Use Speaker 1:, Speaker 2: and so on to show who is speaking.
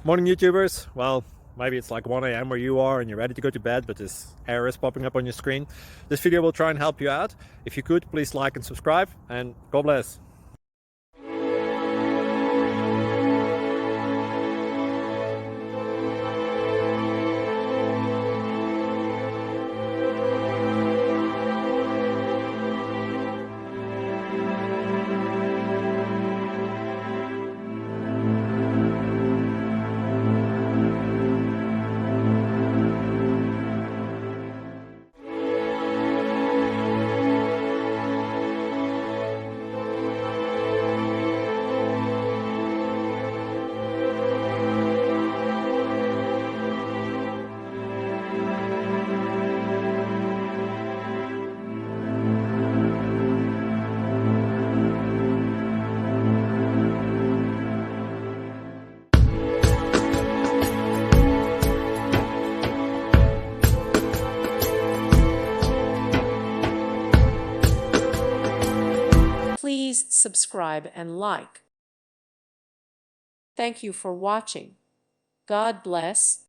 Speaker 1: Morning YouTubers. Well, maybe it's like 1 a.m. where you are and you're ready to go to bed, but this error is popping up on your screen. This video will try and help you out. If you could, please like and subscribe, and God bless.
Speaker 2: Please subscribe and like. Thank you for watching. God bless.